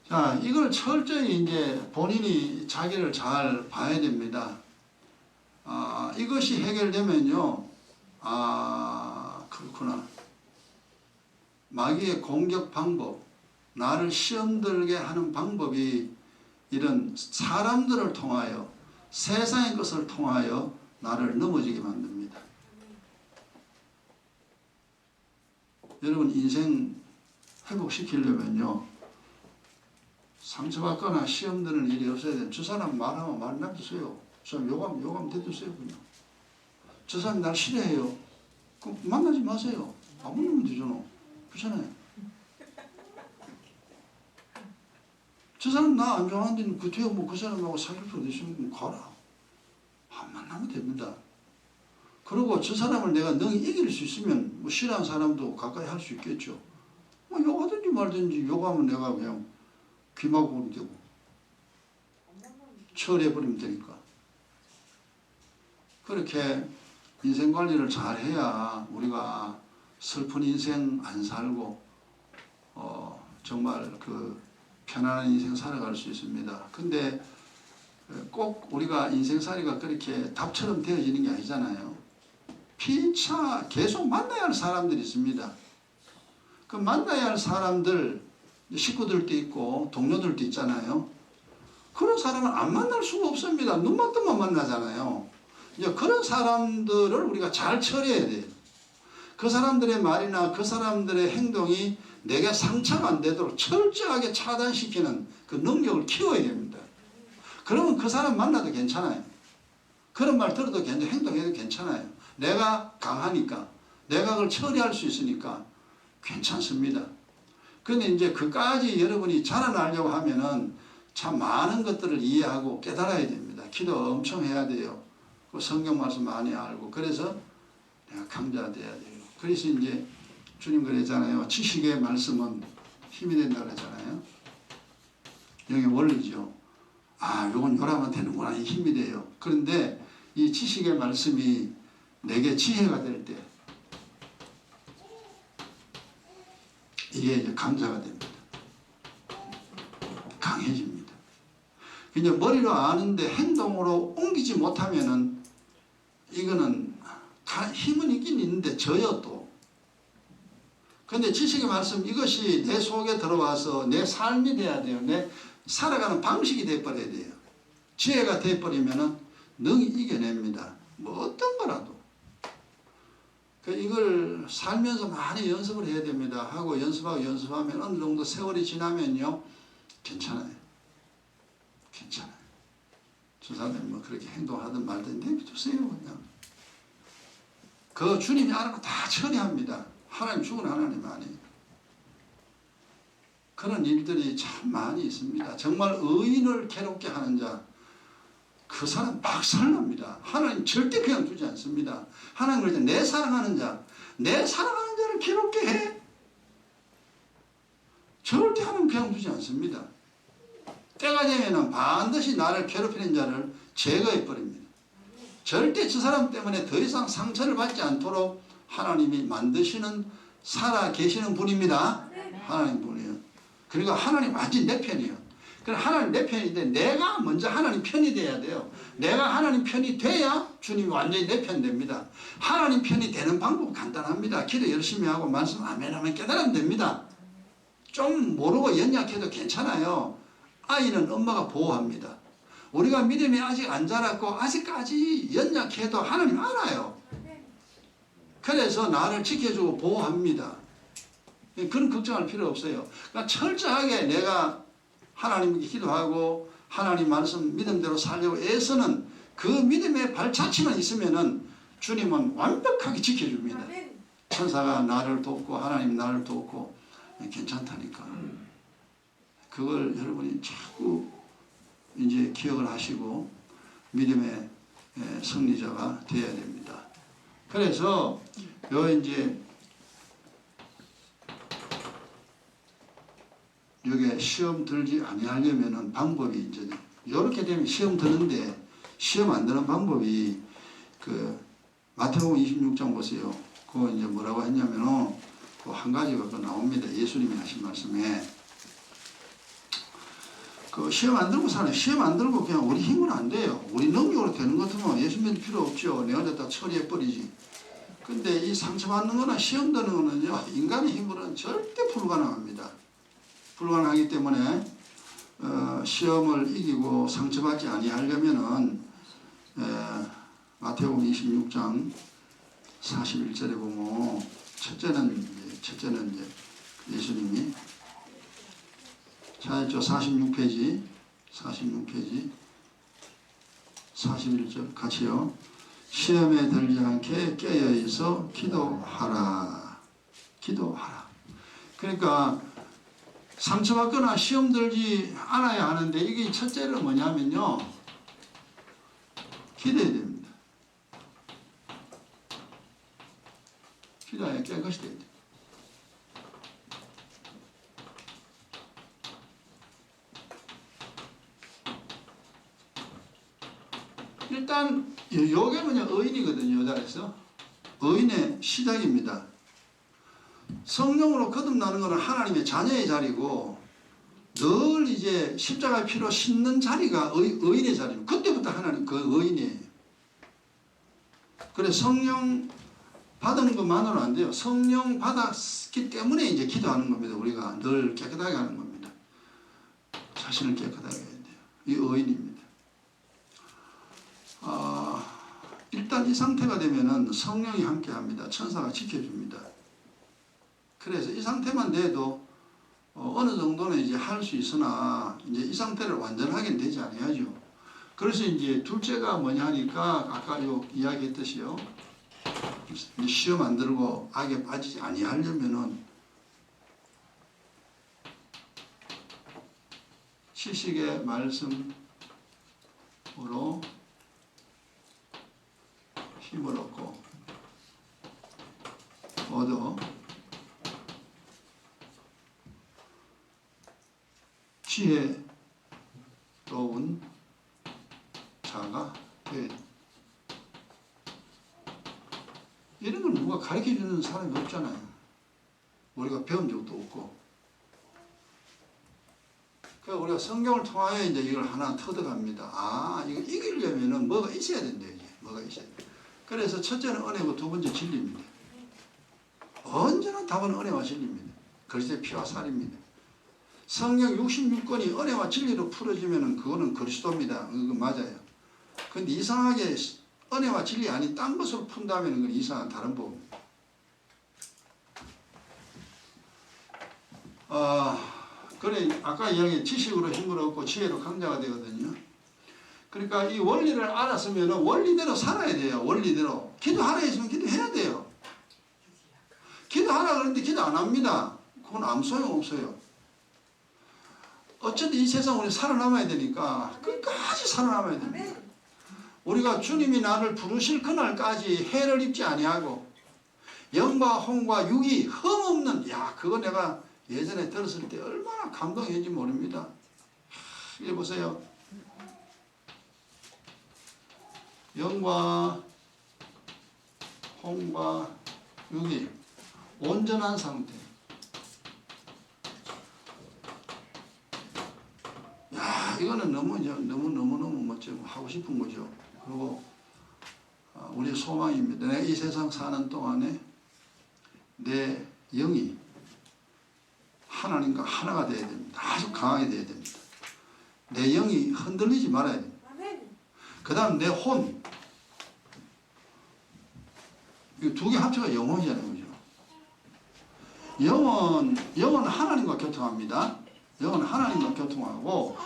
자, 이걸 철저히 이제 본인이 자기를 잘 봐야 됩니다. 이것이 해결되면요, 그렇구나. 마귀의 공격 방법, 나를 시험 들게 하는 방법이 이런 사람들을 통하여, 세상의 것을 통하여 나를 넘어지게 만듭니다. 여러분, 인생 회복시키려면요, 상처받거나 시험 드는 일이 없어야 돼요. 저 사람 말하면 말 놔두세요. 저 사람 요감 대두세요. 그냥 저 사람이 날 싫어해요. 그럼 만나지 마세요. 안 만나면 되잖아. 그렇잖아요. 저 사람 나 안 좋아하는데 그 뒤에 뭐 그 사람하고 사귈 수 있으면 가라. 안 만나면 됩니다. 그리고 저 사람을 내가 능히 이길 수 있으면 뭐 싫어하는 사람도 가까이 할 수 있겠죠. 뭐 욕하든지 말든지, 욕하면 내가 그냥 귀마고 오면 되고 처리해버리면 되니까. 그렇게 인생 관리를 잘 해야 우리가 슬픈 인생 안 살고 정말 그 편안한 인생 살아갈 수 있습니다. 근데 꼭 우리가 인생살이가 그렇게 답처럼 되어지는 게 아니잖아요. 피차 계속 만나야 할 사람들이 있습니다. 그 만나야 할 사람들, 식구들도 있고 동료들도 있잖아요. 그런 사람은 안 만날 수가 없습니다. 눈만 뜨면 만나잖아요. 이제 그런 사람들을 우리가 잘 처리해야 돼요. 그 사람들의 말이나 그 사람들의 행동이 내게 상처가 안 되도록 철저하게 차단시키는 그 능력을 키워야 됩니다. 그러면 그 사람 만나도 괜찮아요. 그런 말 들어도 괜찮아요. 행동해도 괜찮아요. 내가 강하니까, 내가 그걸 처리할 수 있으니까 괜찮습니다. 근데 이제 그까지 여러분이 자라나려고 하면은 참 많은 것들을 이해하고 깨달아야 됩니다. 기도 엄청 해야 돼요. 그 성경 말씀 많이 알고. 그래서 내가 강자가 돼야 돼요. 그래서 이제 주님 그랬잖아요. 지식의 말씀은 힘이 된다 그랬잖아요. 여기 원리죠. 요건 요라면 되는구나. 이 힘이 돼요. 그런데 이 지식의 말씀이 내게 지혜가 될 때 이게 이제 강자가 됩니다. 강해집니다. 이제 머리로 아는데 행동으로 옮기지 못하면은 이거는 힘은 있긴 있는데 져요 또. 근데 지식의 말씀, 이것이 내 속에 들어와서 내 삶이 돼야 돼요. 내 살아가는 방식이 돼버려야 돼요. 지혜가 돼버리면은 능히 이겨냅니다. 뭐 어떤 거라도. 이걸 살면서 많이 연습을 해야 됩니다. 하고 연습하면 어느 정도 세월이 지나면요, 괜찮아요. 괜찮아요. 저 사람이 뭐 그렇게 행동하든 말든 내비두세요. 그냥. 그 주님이 알아서 다 처리합니다. 하나님 죽은 하나님 아니에요. 그런 일들이 참 많이 있습니다. 정말 의인을 괴롭게 하는 자, 그 사람 박살납니다. 하나님 절대 그냥 두지 않습니다. 하나님 그럴 때 내 사랑하는 자, 내 사랑하는 자를 괴롭게 해. 절대 하나님 그냥 두지 않습니다. 때가 되면 반드시 나를 괴롭히는 자를 제거해 버립니다. 절대 저 사람 때문에 더 이상 상처를 받지 않도록 하나님이 만드시는 살아 계시는 분입니다. 하나님 분이에요. 그리고 하나님 완전히 내 편이에요. 그럼 하나님 내 편인데 내가 먼저 하나님 편이 돼야 돼요. 내가 하나님 편이 돼야 주님이 완전히 내 편 됩니다. 하나님 편이 되는 방법은 간단합니다. 기도 열심히 하고 말씀 아멘 하면 깨달으면 됩니다. 좀 모르고 연약해도 괜찮아요. 아이는 엄마가 보호합니다. 우리가 믿음이 아직 안 자랐고 아직까지 연약해도 하나님 알아요. 그래서 나를 지켜주고 보호합니다. 그런 걱정할 필요 없어요. 그러니까 철저하게 내가 하나님께 기도하고 하나님 말씀 믿음대로 살려고 애쓰는 그 믿음의 발자취만 있으면은 주님은 완벽하게 지켜줍니다. 천사가 나를 돕고 하나님 나를 돕고 괜찮다니까. 그걸 여러분이 자꾸 이제 기억을 하시고 믿음의 승리자가 되어야 됩니다. 그래서 요 이제 여기에 시험 들지 아니하려면은 방법이 이제 이렇게 되면 시험 드는데 시험 안 드는 방법이 그 마태복음 26장 보세요. 그거 이제 뭐라고 했냐면은 그 한 가지가 그 나옵니다. 예수님이 하신 말씀에 그 시험 안 들고 사는 시험 안 들고 그냥 우리 힘은 안 돼요. 우리 능력으로 되는 것 같으면 예수 믿을 필요 없죠. 내가 다 처리해 버리지. 근데 이 상처받는 거나 시험 드는 거는요 인간의 힘으로는 절대 불가능합니다. 불가능하기 때문에 시험을 이기고 상처받지 아니하려면은 마태복음 26장 41절에 보면 첫째는 이제 예수님이 자, 저 46페이지 41절 같이요. 시험에 들지 않게 깨어있어 기도하라. 그러니까 상처받거나 시험 들지 않아야 하는데 이게 첫째는 뭐냐면요. 기도해야 됩니다. 기도해야 깨끗이 돼야 돼요. 일단 요게 뭐냐 의인이거든요. 여자에서 의인의 시작입니다. 성령으로 거듭나는 것은 하나님의 자녀의 자리고 늘 이제 십자가의 피로 씻는 자리가 의인의 자리입니다. 그때부터 하나님 그 의인이에요. 그래 성령 받은 것만으로는 안 돼요. 성령 받았기 때문에 이제 기도하는 겁니다. 우리가 늘 깨끗하게 하는 겁니다. 자신을 깨끗하게 해야 돼요. 이 의인입니다. 일단 이 상태가 되면은 성령이 함께 합니다. 천사가 지켜줍니다. 그래서 이 상태만 돼도 어느 정도는 이제 할 수 있으나 이제 이 상태를 완전하게는 되지 아니하죠. 그래서 이제 둘째가 뭐냐 하니까 아까 요 이야기했듯이요. 시험 안 들고 악에 빠지지 아니하려면은 지식의 말씀으로 힘을 얻어 지혜로운 자가 돼. 이런 걸 누가 가르쳐주는 사람이 없잖아요. 우리가 배운 적도 없고. 그러니까 우리가 성경을 통하여 이제 이걸 하나 터득합니다. 이거 이기려면은 뭐가 있어야 된다, 이제. 뭐가 있어야 돼. 그래서 첫째는 은혜고 두 번째 진리입니다. 언제나 답은 은혜와 진리입니다. 그리스도의 피와 살입니다. 성경 66권이 은혜와 진리로 풀어지면은 그거는 그리스도입니다. 그거 맞아요. 근데 이상하게 은혜와 진리 아닌 딴 것으로 푼다면 그건 이상한 다른 법입니다. 그래 아까 이야기한 지식으로 힘을 얻고 지혜로 강자가 되거든요. 그러니까 이 원리를 알았으면 원리대로 살아야 돼요. 원리대로. 기도하라 했으면 기도해야 돼요. 기도하라 그러는데 기도 안 합니다. 그건 아무 소용없어요. 어쨌든 이 세상 우리 살아남아야 되니까 끝까지 살아남아야 됩니다. 우리가 주님이 나를 부르실 그날까지 해를 입지 아니하고 영과 홍과 육이 흠없는 그거 내가 예전에 들었을 때 얼마나 감동했는지 모릅니다. 이게 보세요. 영과 홍과 육이 온전한 상태. 이거는 너무 멋지고 하고 싶은 거죠. 그리고 우리의 소망입니다. 내가 이 세상 사는 동안에 내 영이 하나님과 하나가 되어야 됩니다. 아주 강하게 되어야 됩니다. 내 영이 흔들리지 말아야 됩니다. 그 다음 내 혼. 이 두 개 합쳐가 영혼이라는 거죠. 영은 하나님과 교통합니다. 영은 하나님과 교통하고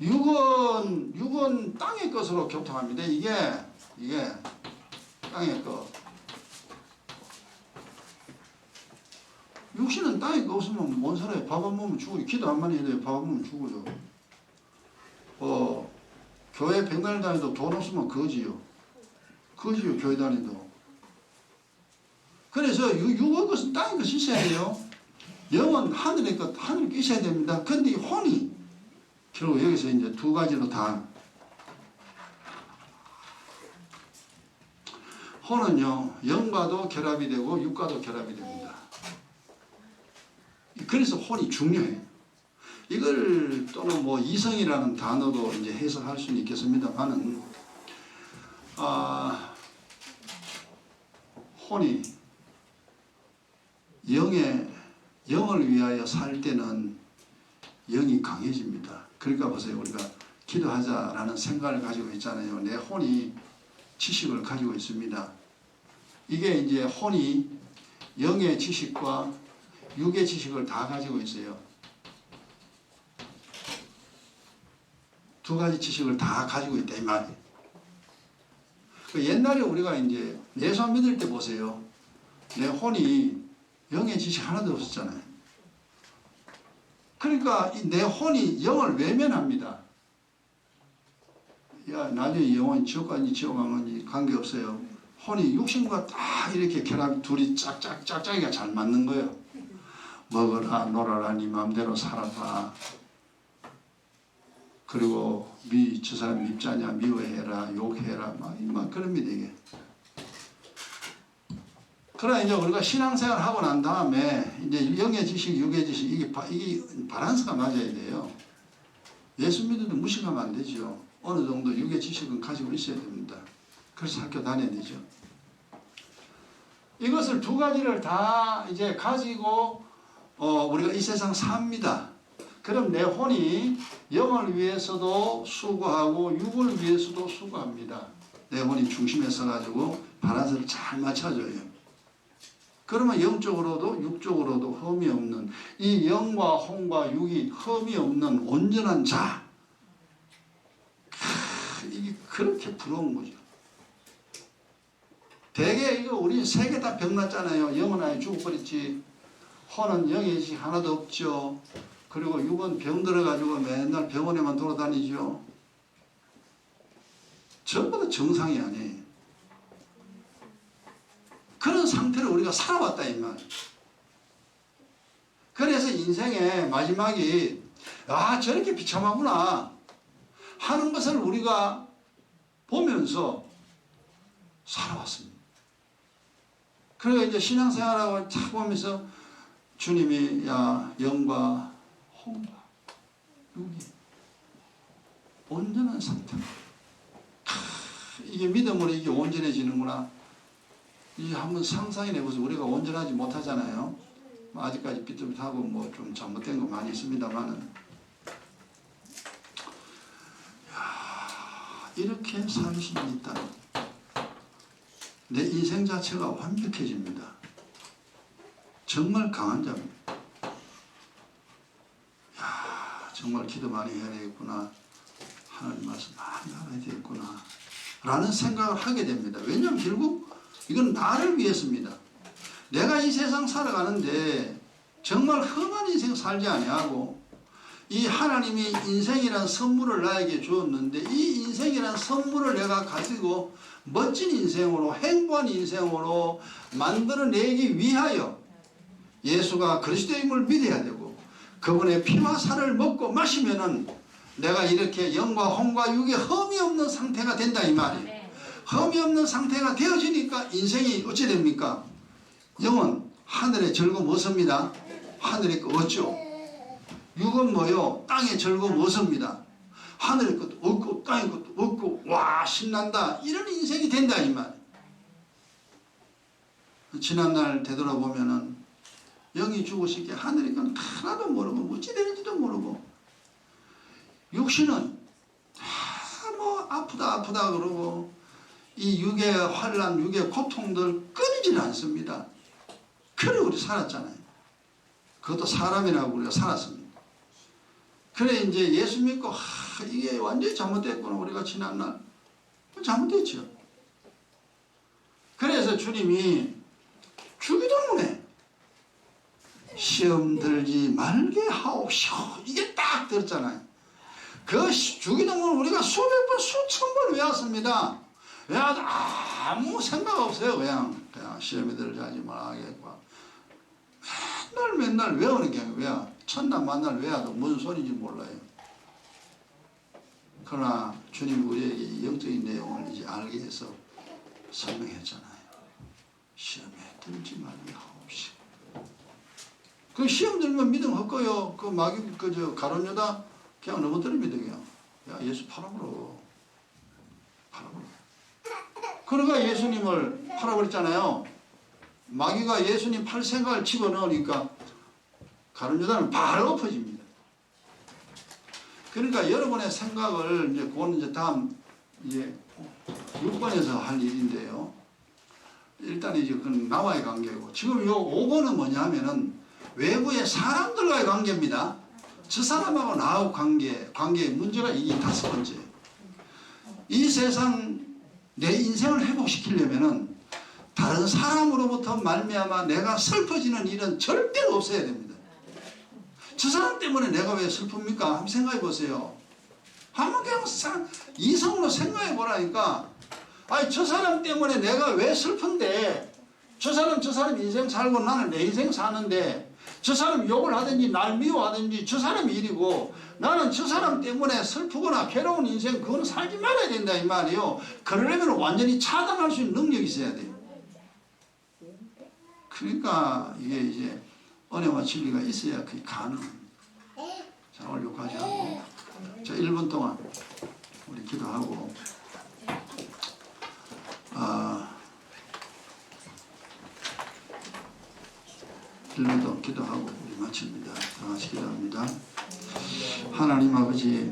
육은 땅의 것으로 교통합니다. 이게 땅의 것. 육신은 땅에 없으면 뭔 살아요? 밥 안 먹으면 죽어요. 기도 한 마디 해도 밥 안 먹으면 죽어요. 교회 백날 다니도 돈 없으면 거지요. 거지요, 교회 다니도. 그래서 육의 것은 땅의 것이 있어야 돼요. 영은 하늘의 것, 하늘에 있어야 됩니다. 근데 이 혼이 결국 여기서 이제 두 가지로 다. 혼은요, 영과도 결합이 되고 육과도 결합이 됩니다. 그래서 혼이 중요해요. 이걸 또는 뭐 이성이라는 단어도 이제 해석할 수는 있겠습니다만은, 혼이 영을 위하여 살 때는 영이 강해집니다. 그러니까 보세요. 우리가 기도하자라는 생각을 가지고 있잖아요. 내 혼이 지식을 가지고 있습니다. 이게 이제 혼이 영의 지식과 육의 지식을 다 가지고 있어요. 두 가지 지식을 다 가지고 있다 이 말이에요. 옛날에 우리가 이제 예수 안 믿을 때 보세요. 내 혼이 영의 지식 하나도 없었잖아요. 그러니까 내 혼이 영을 외면합니다. 야, 나중에 영혼이 지옥 가는지 지옥 안 가는지 관계없어요. 혼이 육신과 다 이렇게 결합, 둘이 짝짝이가 잘 맞는 거예요. 먹어라, 놀아라, 네 마음대로 살아라. 그리고 저 사람 밉자냐, 미워해라, 욕해라, 막 그럽니다, 이게. 그러나 이제 우리가 신앙생활 하고 난 다음에 이제 영의 지식, 육의 지식, 이게 밸런스가 맞아야 돼요. 예수 믿어도 무식하면 안 되죠. 어느 정도 육의 지식은 가지고 있어야 됩니다. 그래서 학교 다녀야 되죠. 이것을 두 가지를 다 이제 가지고 우리가 이 세상 삽니다. 그럼 내 혼이 영을 위해서도 수고하고 육을 위해서도 수고합니다. 내 혼이 중심에 서가지고 밸런스를 잘 맞춰줘요. 그러면 영적으로도 육적으로도 흠이 없는, 이 영과 혼과 육이 흠이 없는 온전한 자. 이게 그렇게 부러운 거죠. 대개 이거 우리 세 개 다 병났잖아요. 영은 아예 죽어버렸지. 혼은 영의 지식 하나도 없죠. 그리고 육은 병 들어가지고 맨날 병원에만 돌아다니죠. 전부 다 정상이 아니에요. 그런 상태로 우리가 살아왔다 이 말. 그래서 인생의 마지막이 저렇게 비참하구나 하는 것을 우리가 보면서 살아왔습니다. 그리고 이제 신앙생활하고 탁 보면서 주님이 영과 혼과 육이 온전한 상태. 이게 믿음으로 이게 온전해지는구나. 이제 한번 상상해 보세요. 우리가 온전하지 못하잖아요. 아직까지 삐뚤하고 뭐 좀 잘못된 거 많이 있습니다만은. 이렇게 살 수는 있다. 내 인생 자체가 완벽해집니다. 정말 강한 자입니다. 정말 기도 많이 해야 되겠구나. 하나님 말씀 많이 알아야 되겠구나. 라는 생각을 하게 됩니다. 왜냐하면 결국 이건 나를 위해서입니다. 내가 이 세상 살아가는데 정말 험한 인생 살지 아니하고 이 하나님이 인생이란 선물을 나에게 주었는데 이 인생이란 선물을 내가 가지고 멋진 인생으로 행복한 인생으로 만들어내기 위하여 예수가 그리스도임을 믿어야 되고 그분의 피와 살을 먹고 마시면은 내가 이렇게 영과 혼과 육의 흠이 없는 상태가 된다 이 말이에요. 흠이 없는 상태가 되어지니까 인생이 어찌 됩니까? 영은 하늘의 즐거움 얻습니다. 하늘의 것 얻죠. 육은 뭐요? 땅의 즐거움 얻습니다. 하늘의 것도 얻고 땅의 것도 얻고 와 신난다 이런 인생이 된다 이 말. 지난날 되돌아보면은 영이 죽으시기에 하늘의 건 하나도 모르고 어찌 되는지도 모르고 육신은 뭐 아프다 그러고 이 육의 환란, 육의 고통들 끊이질 않습니다. 그래 우리 살았잖아요. 그것도 사람이라고 우리가 살았습니다. 그래 이제 예수 믿고 이게 완전히 잘못됐구나 우리가 지난날 잘못됐죠. 그래서 주님이 주기도문에 시험 들지 말게 하옵시오. 이게 딱 들었잖아요. 그 주기도문을 우리가 수백 번 수천 번 외웠습니다. 외워도 아무 생각 없어요. 그냥 시험에 들지 말라겠고 맨날 외우는 게 아니라 첫날 만날 외워도 무슨 소리인지 몰라요. 그러나 주님 우리에게 영적인 내용을 이제 알게 해서 설명했잖아요. 시험에 들지 말게 하옵시고. 그 시험 들면 믿음 헛거요. 그 마귀 그저 가룟 유다 그냥 넘어뜨려 믿어요. 야 예수 팔아버려. 그러니까 예수님을 팔아버렸잖아요. 마귀가 예수님 팔 생각을 집어넣으니까 가룟 유다는 바로 엎어집니다. 그러니까 여러분의 생각을 이제 그거는 이제 다음 이제 6번에서 할 일인데요. 일단 이제 그건 나와의 관계고 지금 요 5번은 뭐냐면은 외부의 사람들과의 관계입니다. 저 사람하고 나하고 관계의 문제가 이게 5번째. 이 세상 내 인생을 회복시키려면은 다른 사람으로부터 말미암아 내가 슬퍼지는 일은 절대로 없어야 됩니다. 저 사람 때문에 내가 왜 슬픕니까? 한번 생각해 보세요. 한번 그냥 이성으로 생각해 보라니까. 아니 저 사람 때문에 내가 왜 슬픈데 저 사람 인생 살고 나는 내 인생 사는데 저 사람 욕을 하든지 날 미워하든지 저 사람 일이고 나는 저 사람 때문에 슬프거나 괴로운 인생 그거는 살지 말아야 된다 이 말이에요. 그러려면 완전히 차단할 수 있는 능력이 있어야 돼요. 그러니까 이게 이제 은혜와 진리가 있어야 그게 가능합니다. 자 오늘 여기까지 하고 자 1분 동안 우리 기도하고 1분 동안 기도하고 우리 마칩니다. 다 같이 기도합니다. 하나님 아버지